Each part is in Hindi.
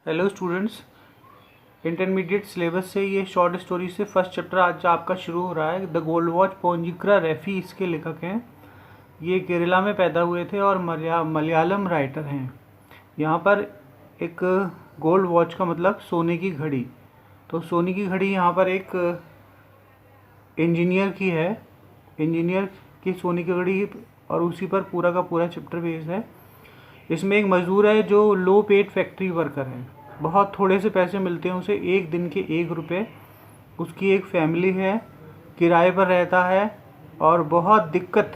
हेलो स्टूडेंट्स, इंटरमीडिएट सिलेबस से ये शॉर्ट स्टोरी से फर्स्ट चैप्टर आज आपका शुरू हो रहा है। द गोल्ड वॉच पोंजिक्रा रेफी इसके लेखक हैं। ये केरला में पैदा हुए थे और मलयालम राइटर हैं। यहाँ पर एक गोल्ड वॉच का मतलब सोने की घड़ी। तो सोने की घड़ी यहाँ पर एक इंजीनियर की है, इंजीनियर की सोने की घड़ी, और उसी पर पूरा का पूरा चैप्टर बेस्ड है। इसमें एक मजदूर है जो लो पेड फैक्ट्री वर्कर है, बहुत थोड़े से पैसे मिलते हैं उसे, एक दिन के 1 रुपये। उसकी एक फैमिली है, किराए पर रहता है और बहुत दिक्कत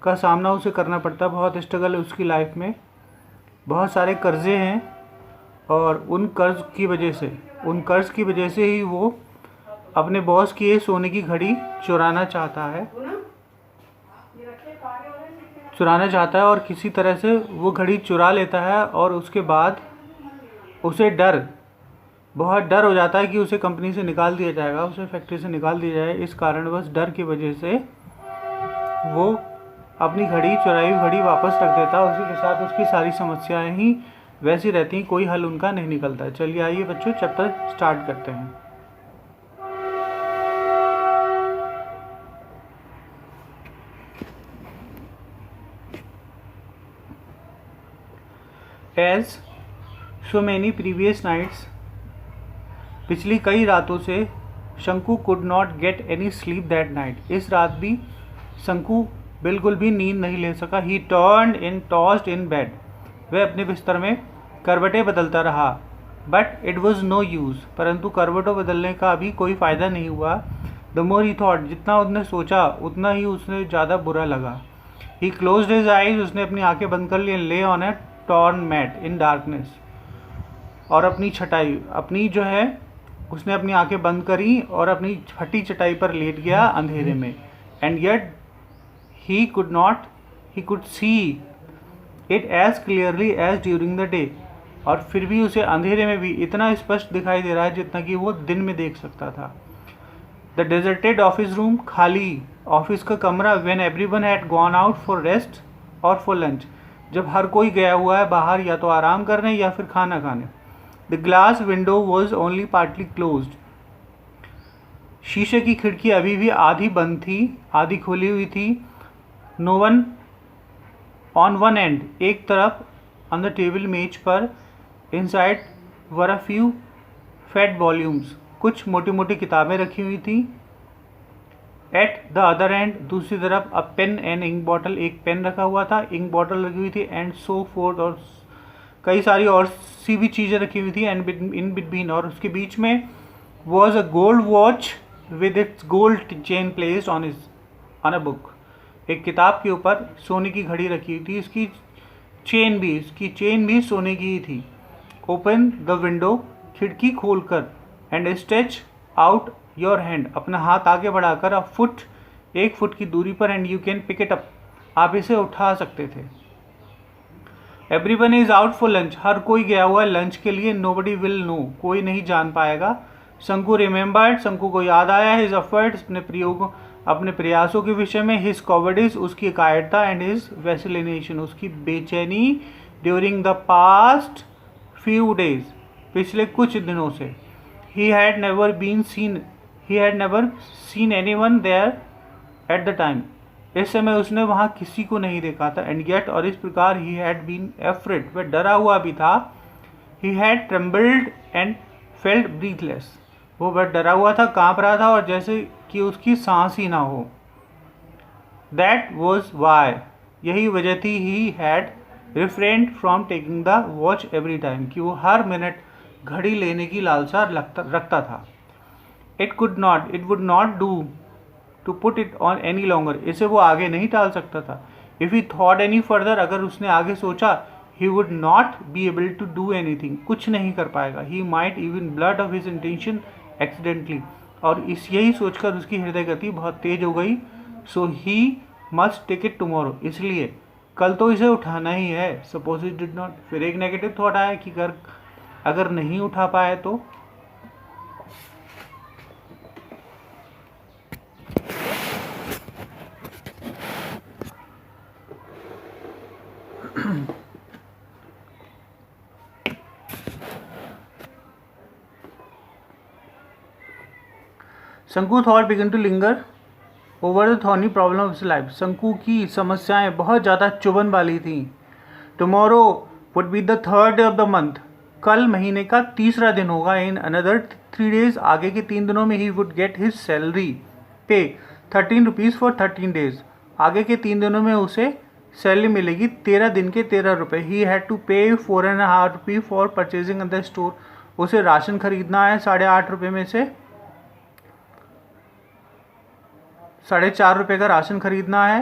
का सामना उसे करना पड़ता है, बहुत स्ट्रगल है उसकी लाइफ में। बहुत सारे कर्जे हैं और उन कर्ज की वजह से ही वो अपने बॉस की ये सोने की घड़ी चुराना चाहता है और किसी तरह से वो घड़ी चुरा लेता है। और उसके बाद उसे बहुत डर हो जाता है कि उसे कंपनी से निकाल दिया जाएगा, उसे फैक्ट्री से निकाल दिया जाए। इस कारणवश डर की वजह से वो अपनी चुराई हुई घड़ी वापस रख देता है। उसी के साथ उसकी सारी समस्याएं ही वैसी रहती हैं, कोई हल उनका नहीं निकलता। चलिए आइए बच्चों, चैप्टर स्टार्ट करते हैं। As so many previous nights, पिछली कई रातों से शंकु could not get any sleep that night। इस रात भी शंकु बिल्कुल भी नींद नहीं ले सका। He tossed in bed। वह अपने बिस्तर में करवटें बदलता रहा। But it was no use। परंतु करवटों बदलने का भी कोई फ़ायदा नहीं हुआ। The more he thought, जितना उसने सोचा उतना ही उसने ज़्यादा बुरा लगा। He closed his eyes। उसने अपनी आंखें बंद कर ली। Lay on a torn mat in darkness। और उसने अपनी आंखें बंद करी और अपनी फटी चटाई पर लेट गया अंधेरे में। And yet he could see it as clearly as during the day. और फिर भी उसे अंधेरे में भी इतना स्पष्ट दिखाई दे रहा है जितना कि वो दिन में देख सकता था। द डेजर्टेड ऑफिस रूम, खाली ऑफिस का कमरा। When everyone had gone out for rest और फॉर लंच, जब हर कोई गया हुआ है बाहर या तो आराम करने या फिर खाना खाने। The glass window was only partly closed. शीशे की खिड़की अभी भी आधी बंद थी, आधी खुली हुई थी। No one on one end, एक तरफ ऑन द टेबल, मेज पर। Inside were a few fat volumes, कुछ मोटी मोटी किताबें रखी हुई थी। एट द अदर एंड, दूसरी तरफ, अ पेन एंड इंक बॉटल, एक पेन रखा हुआ था, इंक बॉटल रखी हुई थी। एंड सो फोर्थ, और कई सारी और सी भी चीज़ें रखी हुई थी। एंड इन बिटवीन, और उसके बीच में, was a gold watch with its gold chain placed on a book. एक किताब के ऊपर सोने की घड़ी रखी हुई थी, इसकी चेन भी सोने की ही थी। ओपन द विंडो, खिड़की खोलकर। And stretch out your hand, अपना हाथ आगे बढ़ाकर। एक फुट की दूरी पर। And you can pick it up, आप इसे उठा सकते थे। Everyone is out for lunch, हर कोई गया हुआ है लंच के लिए। नोबडी विल नो, कोई नहीं जान पाएगा। शंकु रिमेम्बर्ड, शंकु को याद आया। हिज एफर्ट्स, अपने प्रयासों के विषय में। हिज कॉवर्डिस, उसकी कायरता। एंड हिज वैसिलिनेशन, उसकी बेचैनी। During the past few days, पिछले कुछ दिनों से। He had never seen anyone there at the time, इस समय उसने वहां किसी को नहीं देखा था। एंड येट, और इस प्रकार, ही हैड बीन एफ्रेड, वह डरा हुआ भी था। He had trembled and felt breathless, वो वह डरा हुआ था, कांप रहा था और जैसे कि उसकी सांस ही ना हो। दैट वॉज वाई, यही वजह थी। He had refrain from taking the watch every time, कि वो हर मिनट घड़ी लेने की लालसा रखता था। It would not do to put it on any longer, इसे वो आगे नहीं टाल सकता था। If he thought any further, अगर उसने आगे सोचा, he would not be able to do anything, कुछ नहीं कर पाएगा। He might even blurt off his intention accidentally, और यही सोचकर उसकी हृदय गति बहुत तेज हो गई। So he must take it tomorrow, इसलिए कल तो इसे उठाना ही है। सपोज इट डिड नॉट, फिर एक नेगेटिव थॉट आया कि अगर नहीं उठा पाए तो। Shanku thought began to linger over the thorny problem of life. Shanku की समस्याएं बहुत ज़्यादा चुभन वाली थी। Tomorrow would be the 3rd day of the month, कल महीने का 3रा दिन होगा। इन अनदर 3 days, आगे के 3 दिनों में he would get his salary पे 13 रुपीज़ फॉर 13 days, आगे के 3 दिनों में उसे सैलरी मिलेगी 13 दिन के 13 रुपये। ही हैड टू पे 4.5 rupee for purchasing in the store, उसे राशन खरीदना है 8.5 रुपये में से 4.5 रुपये का राशन खरीदना है।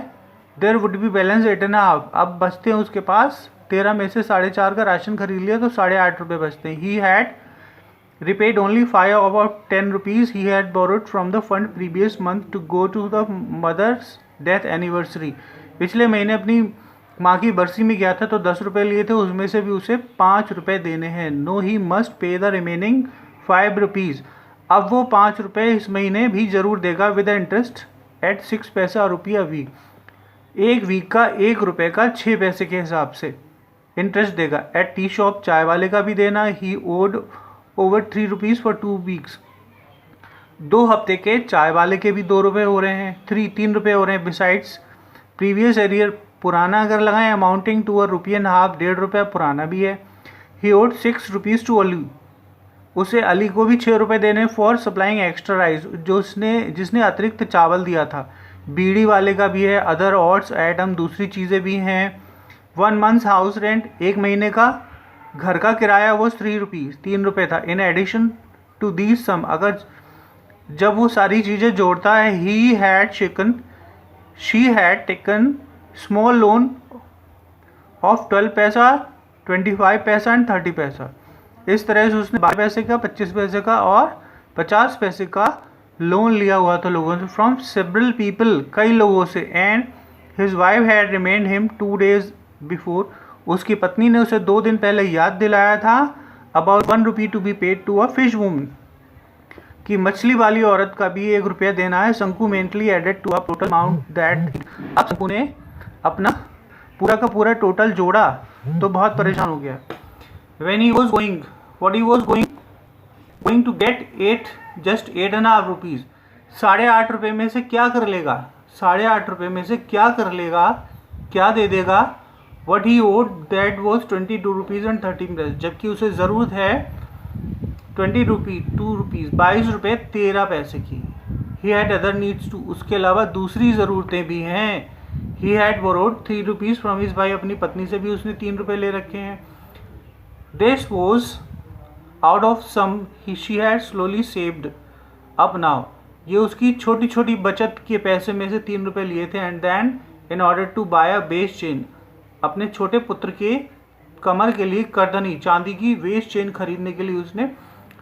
देयर वुड बी बैलेंस 8.5, अब बचते हैं उसके पास 13 में से 4.5 का राशन खरीद लिया तो 8.5 रुपये बचते हैं। He had repaid only 5 about 10 rupees he had borrowed from the fund previous month to go to the mother's death anniversary। पिछले महीने अपनी माँ की बरसी में गया था तो 10 रुपये लिए थे, उसमें से भी उसे 5 रुपये देने हैं। No he must pay the remaining 5 rupees, अब वो 5 रुपये इस महीने भी ज़रूर देगा विद इंटरेस्ट एट 6 पैसा रुपया वीक, एक वीक का 1 रुपये का 6 पैसे के हिसाब से इंटरेस्ट देगा। एट टी शॉप, चाय वाले का भी देना। He owed over 3 rupees for 2 weeks, 2 हफ्ते के चाय वाले के भी 2 रुपये हो रहे हैं, 3 रुपये हो रहे हैं। बिसाइड्स प्रीवियस एरियर, पुराना अगर लगाएं अमाउंटिंग टू 1.5 रुपये, 1.5 रुपये पुराना भी है। ही ओड 6 रुपीज़ टू अली, उसे अली को भी 6 रुपये देने फॉर सप्लाइंग एक्स्ट्रा राइस, जिसने अतिरिक्त चावल दिया था। बीड़ी वाले का भी है। अदर ऑड्स आइटम, दूसरी चीज़ें भी हैं। 1 मंथ हाउस रेंट, 1 महीने का घर का किराया वो 3 रुपीज़, 3 रुपये था। In addition to these sum, अगर जब वो सारी चीज़ें जोड़ता है, she had taken small loan of 12 paisa, 25 पैसा एंड 30 पैसा। इस तरह से उसने 12 पैसे का, 25 पैसे का और 50 पैसे का लोन लिया हुआ था लोगों से, फ्रॉम सेवरल पीपल, कई लोगों से। And his wife had remained him 2 days before, उसकी पत्नी ने उसे 2 दिन पहले याद दिलाया था about 1 rupee to be paid to a fish woman, कि मछली वाली औरत का भी 1 रुपया देना है। Shanku mentally added to a total amount that, अब शंकु ने अपना पूरा का पूरा टोटल जोड़ा तो बहुत परेशान हो गया। When he was going, what he was going to get 8.5 rupees, 8.5 रुपये में से क्या कर लेगा, 8.5 रुपये में से क्या कर लेगा, क्या दे देगा। What he owed that was 22 rupees and 13 पैसे, जबकि उसे ज़रूरत है 2 रुपीज़ 22 रुपये 13 पैसे की। He had other needs too, उसके अलावा दूसरी ज़रूरतें भी हैं। He had borrowed 3 rupees from his wife, अपनी पत्नी से भी उसने 3 रुपये ले रखे हैं। This was out of some she had slowly saved up now, ये उसकी छोटी छोटी बचत के पैसे में से 3 रुपये लिए थे। And then in order to buy a waist chain, अपने छोटे पुत्र के कमर के लिए कर्दनी, चांदी की वेस्ट चेन खरीदने के लिए उसने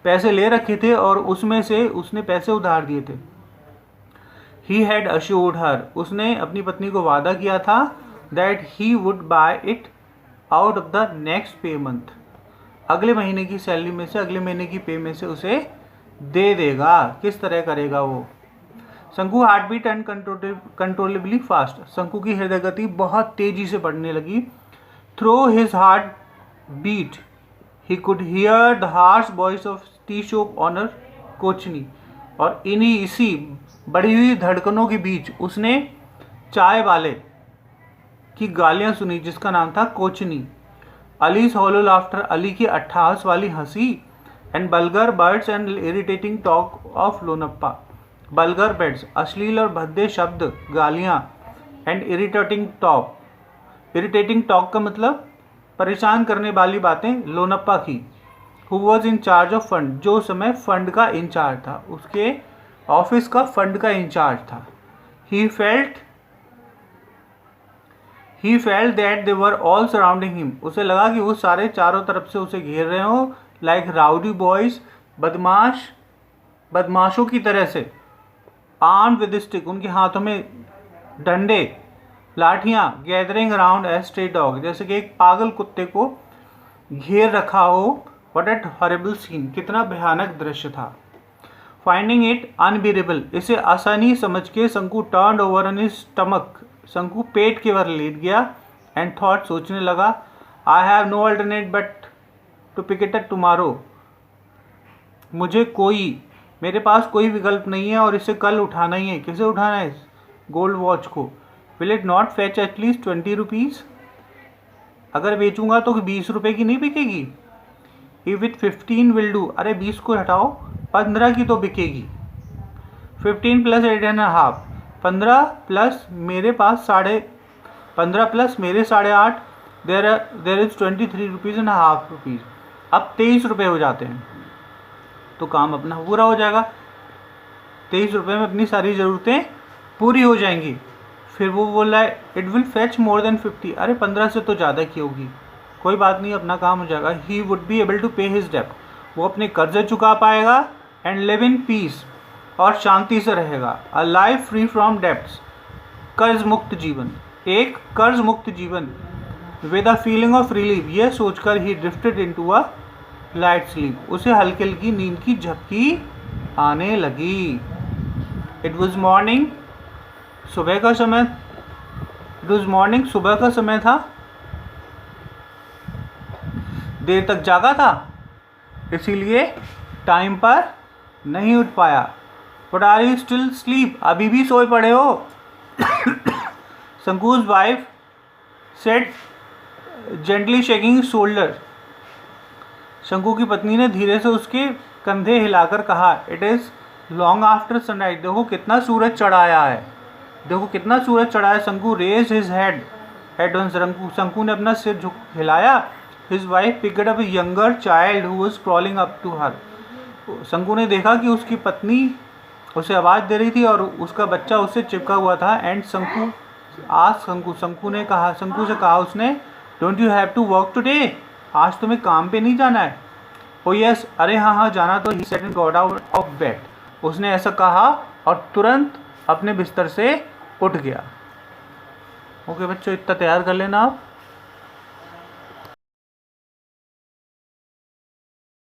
पैसे ले रखे थे और उसमें से उसने पैसे उधार दिए थे। He had assured her, उसने अपनी पत्नी को वादा किया था that he would buy it out of the next pay month, अगले महीने की सैलरी में से, अगले महीने की पे में से उसे दे देगा। किस तरह करेगा वो। Shanku heart beat and controllably fast, Shanku की हृदय गति बहुत तेजी से बढ़ने लगी। Through his heart beat he could hear the harsh voice of tea shop owner Kochani, और इसी बढ़ी हुई धड़कनों के बीच उसने चाय वाले की गालियां सुनी जिसका नाम था कोचनी। अलीज हॉलो लाफ्टर, अली की अट्ठास वाली हंसी। And vulgar words and irritating talk of Lonappa, vulgar words, अश्लील और भद्दे शब्द, गालियाँ। एंड इरिटेटिंग टॉक का मतलब परेशान करने वाली बातें लोनप्पा की। Who was in charge of fund, जो समय फंड का इंचार्ज था, उसके ऑफिस का फंड का इंचार्ज था। He felt that they were all surrounding him, उसे लगा कि वो सारे चारों तरफ से उसे घेर रहे हो। लाइक राउडी बॉयज, बदमाशों की तरह से। आर्म्ड विद स्टिक, उनके हाथों में डंडे, लाठियां। Gathering around a stray dog, जैसे कि एक पागल कुत्ते को घेर रखा हो। व्हाट एट हॉरिबल सीन, कितना भयानक दृश्य था। फाइंडिंग इट अनबियरेबल, इसे आसानी समझ के शंकु turned over on his stomach, शंकु पेट के बाहर लेट गया। एंड थॉट, सोचने लगा, I have no alternate but to pick it up tomorrow, मुझे कोई मेरे पास कोई विकल्प नहीं है और इसे कल उठाना ही है। किसे उठाना है? गोल्ड वॉच को। Will it not fetch at least 20 rupees? अगर बेचूंगा तो 20 रुपये की नहीं बिकेगी? इफ विथ 15 विल डू, अरे 20 को हटाओ, 15 की तो बिकेगी। 15 प्लस 8.5, 15 प्लस मेरे पास 15 प्लस मेरे 8.5, there is 23 rupees and half rupees. अब 23 रुपये हो जाते हैं तो काम अपना पूरा हो जाएगा। 23 रुपये में अपनी सारी ज़रूरतें पूरी हो जाएंगी। फिर वो बोल रहा है it will fetch more than 50, अरे 15 से तो ज़्यादा की होगी, कोई बात नहीं, अपना काम हो जाएगा। He would be able to pay his डेप्ट, वो अपने कर्जे चुका पाएगा। एंड लिव इन पीस, और शांति से रहेगा। A life free from debts, कर्ज मुक्त जीवन, एक कर्ज मुक्त जीवन। With a feeling of relief, यह सोचकर ही drifted into a light sleep, उसे हल्की हल्की नींद की झपकी आने लगी। इट वॉज मॉर्निंग, सुबह का समय। इट वॉज मॉर्निंग, सुबह का समय था। देर तक जागा था इसीलिए टाइम पर नहीं उठ पाया। But are you still sleep, अभी भी सोए पड़े हो? शंकु's wife said gently shaking shoulder, Shanku की पत्नी ने धीरे से उसके कंधे हिलाकर कहा, it is long after sunrise, देखो कितना सूरज चढ़ाया है, देखो कितना सूरज चढ़ा है। शंकु रेज हिज हेड ऑन, शंकु ने अपना सिर झुक हिलाया। His wife picked up a younger child who was crawling up to her, Shanku ने देखा कि उसकी पत्नी उसे आवाज़ दे रही थी और उसका बच्चा उससे चिपका हुआ था। एंड शंकु से कहा उसने, don't you have to work today, आज तुम्हें काम पे नहीं जाना है? ओ यस, अरे हाँ हाँ जाना तो। He said and got out of bed, उसने ऐसा कहा और तुरंत अपने बिस्तर से उठ गया। ओके बच्चों, इतना तैयार कर लेना आप।